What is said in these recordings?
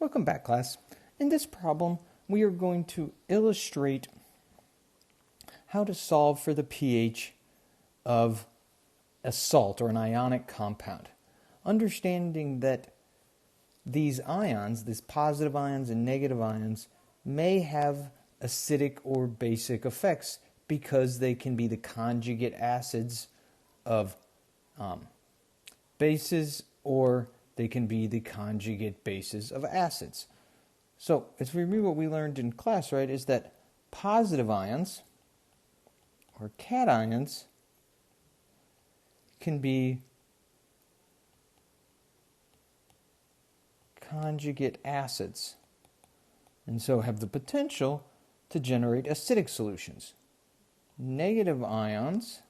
Welcome back, class. In this problem, we are going to illustrate how to solve for the pH of a salt or an ionic compound. Understanding that these ions, these positive ions and negative ions, may have acidic or basic effects because they can be the conjugate acids of bases, or they can be the conjugate bases of acids. So, as we read what we learned in class, right, is that positive ions, or cations, can be conjugate acids, and so have the potential to generate acidic solutions. Negative ions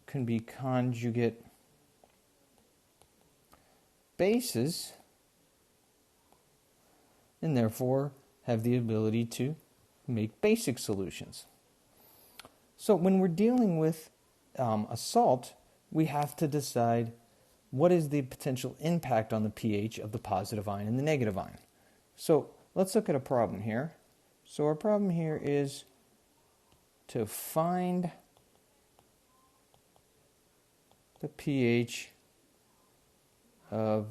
can be conjugate bases and therefore have the ability to make basic solutions. So when we're dealing with a salt, we have to decide what is the potential impact on the pH of the positive ion and the negative ion. So let's look at a problem here. So our problem here is to find the pH of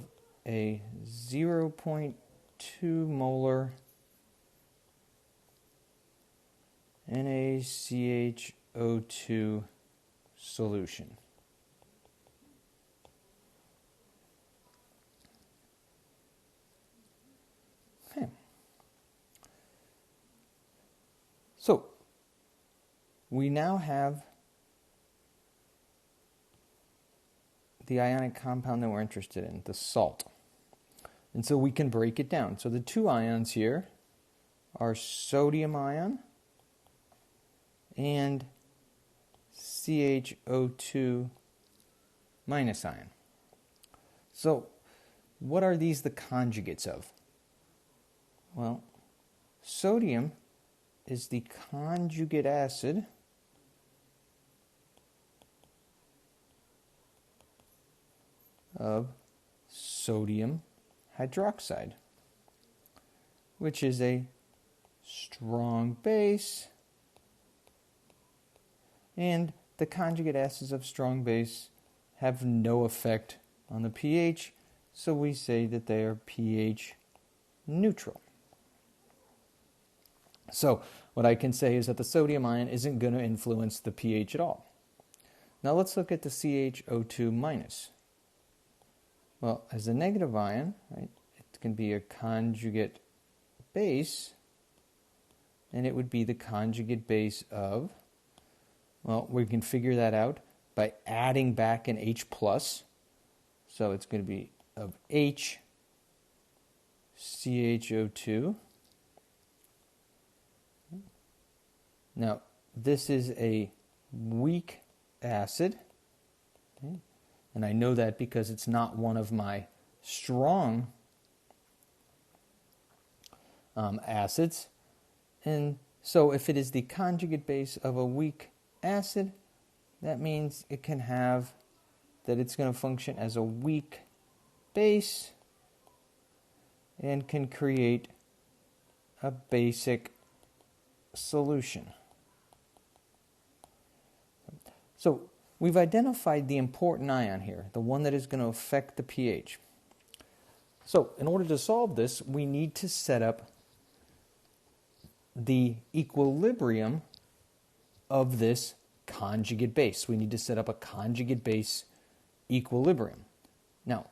a 0.2 molar NaCHO2 solution. Okay. So we now have the ionic compound that we're interested in, the salt. And so we can break it down. So the two ions here are sodium ion and CHO2 minus ion. So what are these the conjugates of? Well, sodium is the conjugate acid of sodium hydroxide, which is a strong base, and the conjugate acids of strong base have no effect on the pH, so we say that they are pH neutral. So what I can say is that the sodium ion isn't going to influence the pH at all. Now let's look at the CHO2 minus. Well, as a negative ion, right, it can be a conjugate base, and it would be the conjugate base of, well, we can figure that out by adding back an H+. So it's going to be of H CHO2. Now, this is a weak acid. Okay. And I know that because it's not one of my strong acids. And so if it is the conjugate base of a weak acid, that means it can have, that it's going to function as a weak base and can create a basic solution. So we've identified the important ion here, the one that is going to affect the pH. So in order to solve this, we need to set up the equilibrium of this conjugate base. We need to set up a conjugate base equilibrium. Now,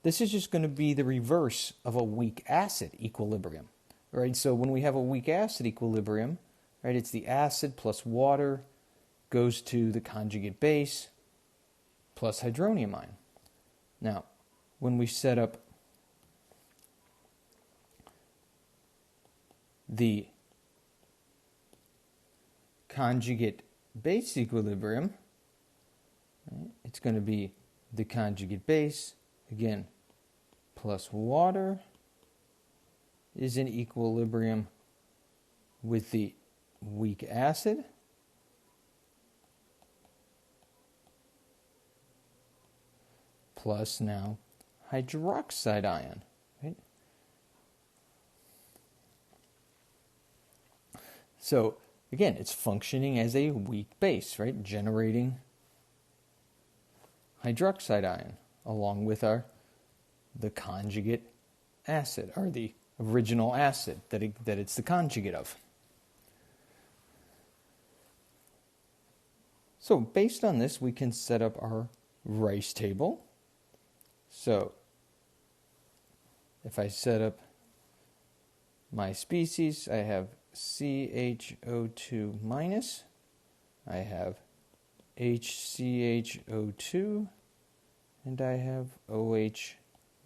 this is just going to be the reverse of a weak acid equilibrium, right? So when we have a weak acid equilibrium, right, it's the acid plus water goes to the conjugate base plus hydronium ion. Now, when we set up the conjugate base equilibrium, right, it's going to be the conjugate base, again, plus water is in equilibrium with the weak acid, plus now hydroxide ion, right? So again, it's functioning as a weak base, right? Generating hydroxide ion along with the conjugate acid, or the original acid that it's the conjugate of. So based on this, we can set up our Rice table. So if I set up my species, I have CHO2 minus, I have HCHO2, and I have OH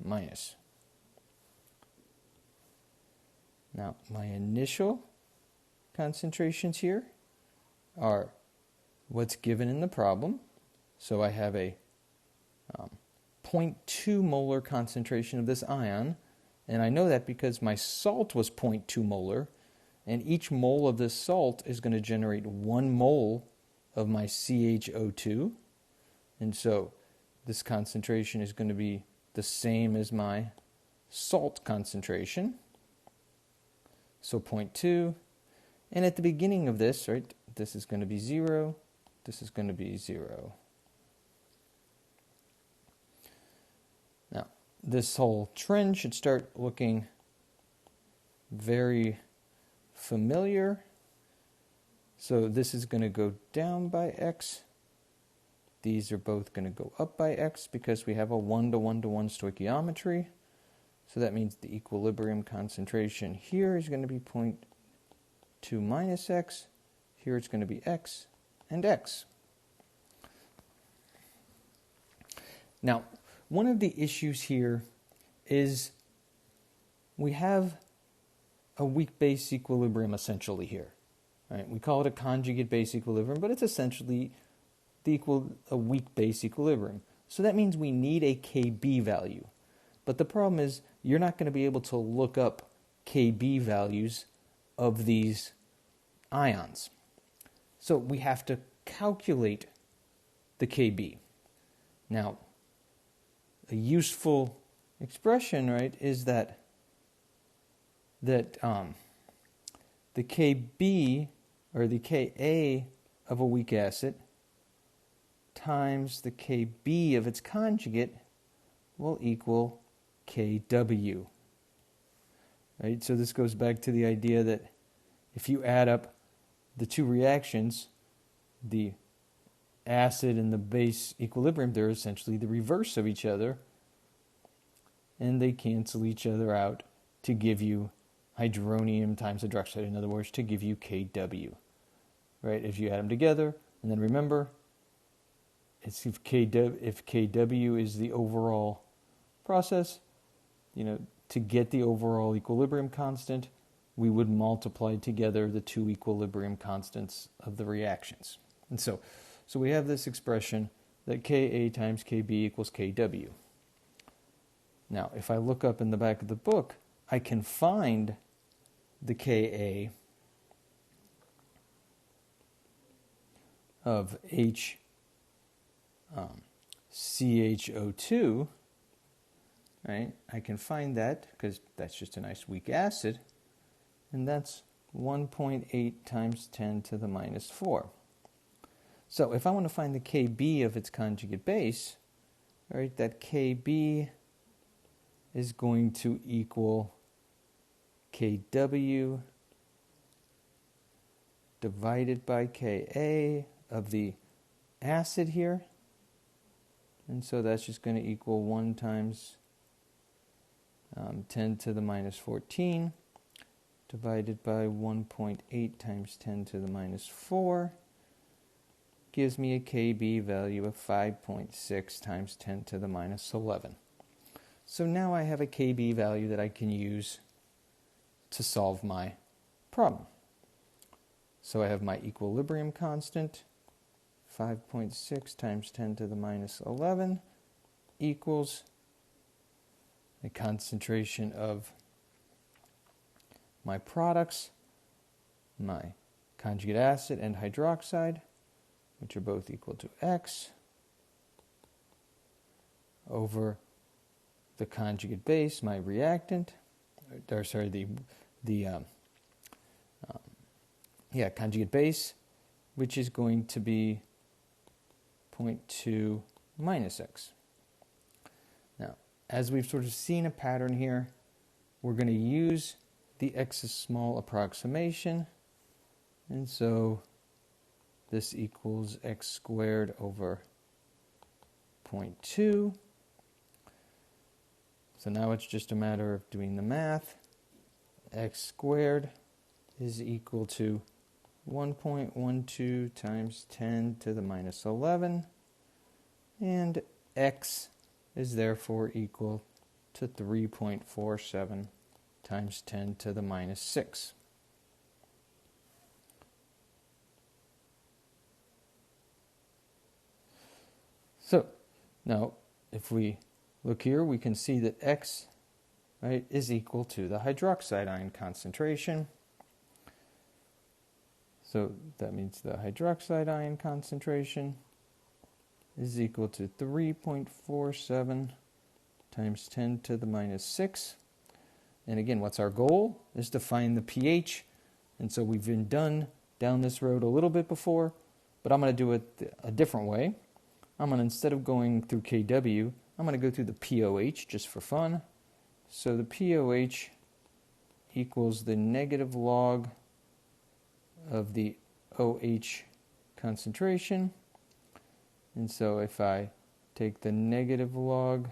minus. Now, my initial concentrations here are what's given in the problem. So I have a 0.2 molar concentration of this ion, and I know that because my salt was 0.2 molar, and each mole of this salt is going to generate 1 mole of my CHO2, and so this concentration is going to be the same as my salt concentration, so 0.2, and at the beginning of this, right, this is going to be 0, this is going to be 0. Now, this whole trend should start looking very familiar. So this is going to go down by x. These are both going to go up by x because we have a 1-to-1-to-1 stoichiometry. So that means the equilibrium concentration here is going to be 0.2 minus x. Here it's going to be x and x. Now, one of the issues here is we have a weak base equilibrium essentially here. Right? We call it a conjugate base equilibrium, but it's essentially a weak base equilibrium. So that means we need a Kb value. But the problem is you're not going to be able to look up Kb values of these ions. So we have to calculate the Kb. Now, a useful expression, right, is that the Kb, or the Ka of a weak acid, times the Kb of its conjugate will equal Kw. Right? So this goes back to the idea that if you add up the two reactions, the acid and the base equilibrium, they're essentially the reverse of each other, and they cancel each other out to give you hydronium times hydroxide, in other words, to give you Kw. Right? If you add them together, and then remember, it's if Kw is the overall process, to get the overall equilibrium constant, we would multiply together the two equilibrium constants of the reactions. And so we have this expression that Ka times Kb equals Kw. Now, if I look up in the back of the book, I can find the Ka of HCHO2, right? I can find that because that's just a nice weak acid, and that's 1.8 times 10 to the minus 4. So if I want to find the Kb of its conjugate base, right, that Kb is going to equal Kw divided by Ka of the acid here. And so that's just going to equal 1 times 10 to the minus 14 divided by 1.8 times 10 to the minus 4 gives me a Kb value of 5.6 times 10 to the minus 11. So now I have a Kb value that I can use to solve my problem. So I have my equilibrium constant, 5.6 times 10 to the minus 11 equals the concentration of my products, my conjugate acid and hydroxide, which are both equal to X, over the conjugate base, my reactant, or sorry, conjugate base, which is going to be 0.2 minus x. Now, as we've sort of seen a pattern here, we're going to use the x is small approximation, and so this equals x squared over 0.2. So now it's just a matter of doing the math. X squared is equal to 1.12 times 10 to the minus 11, and x is therefore equal to 3.47 times 10 to the minus 6. So now if we look here, we can see that x, right, is equal to the hydroxide ion concentration. So that means the hydroxide ion concentration is equal to 3.47 times 10 to the minus 6. And again, what's our goal? Is to find the pH. And so we've been down this road a little bit before, but I'm going to do it a different way. I'm going to, instead of going through Kw, I'm going to go through the pOH just for fun. So the pOH equals the negative log of the OH concentration. And so if I take the negative log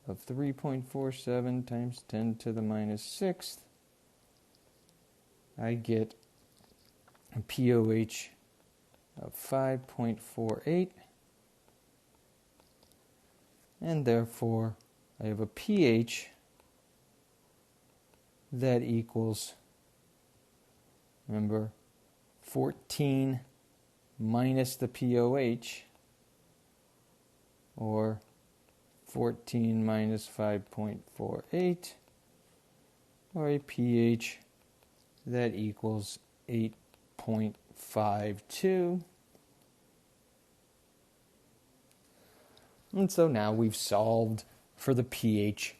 of 3.47 times 10 to the minus 6th, I get a pOH of 5.48. And therefore, I have a pH that equals, remember, 14 minus the pOH, or 14 minus 5.48, or a pH that equals 8.52. And so now we've solved for the pH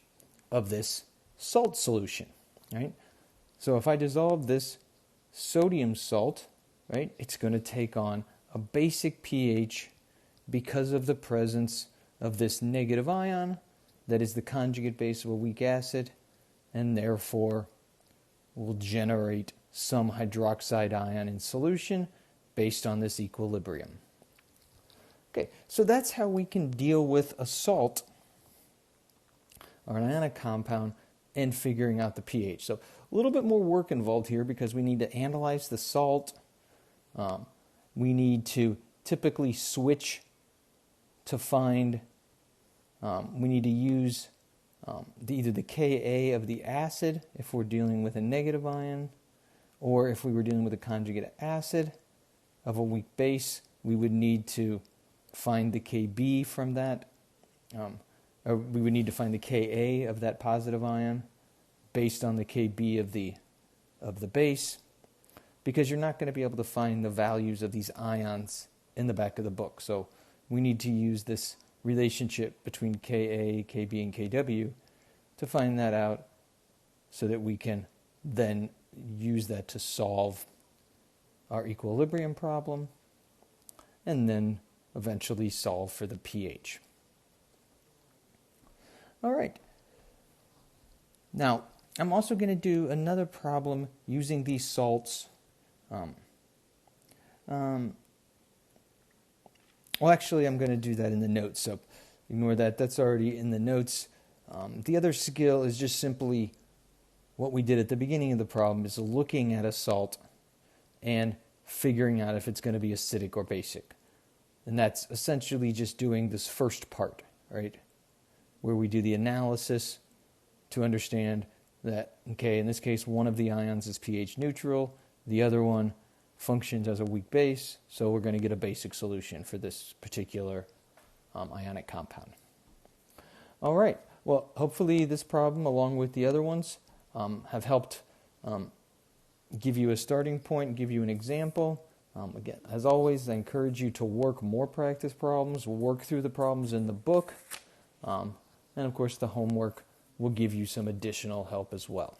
of this salt solution, right? So if I dissolve this sodium salt, right, it's going to take on a basic pH because of the presence of this negative ion that is the conjugate base of a weak acid, and therefore will generate some hydroxide ion in solution based on this equilibrium. Okay, so that's how we can deal with a salt or an ionic compound and figuring out the pH. So a little bit more work involved here because we need to analyze the salt. We need to typically switch to find, we need to use either the Ka of the acid if we're dealing with a negative ion, or if we were dealing with a conjugate acid of a weak base, we would need to find the Kb from that, or we would need to find the Ka of that positive ion based on the Kb of the base, because you're not going to be able to find the values of these ions in the back of the book. So we need to use this relationship between Ka, Kb, and Kw to find that out so that we can then use that to solve our equilibrium problem and then eventually solve for the pH. All right. Now, I'm also going to do another problem using these salts. Well, actually, I'm going to do that in the notes, so ignore that. That's already in the notes. The other skill is just simply what we did at the beginning of the problem, is looking at a salt and figuring out if it's going to be acidic or basic. And that's essentially just doing this first part, right? Where we do the analysis to understand that, okay, in this case, one of the ions is pH neutral, the other one functions as a weak base, so we're going to get a basic solution for this particular ionic compound. All right, well, hopefully this problem, along with the other ones, have helped give you a starting point, give you an example. Again, as always, I encourage you to work more practice problems, work through the problems in the book, And of course, the homework will give you some additional help as well.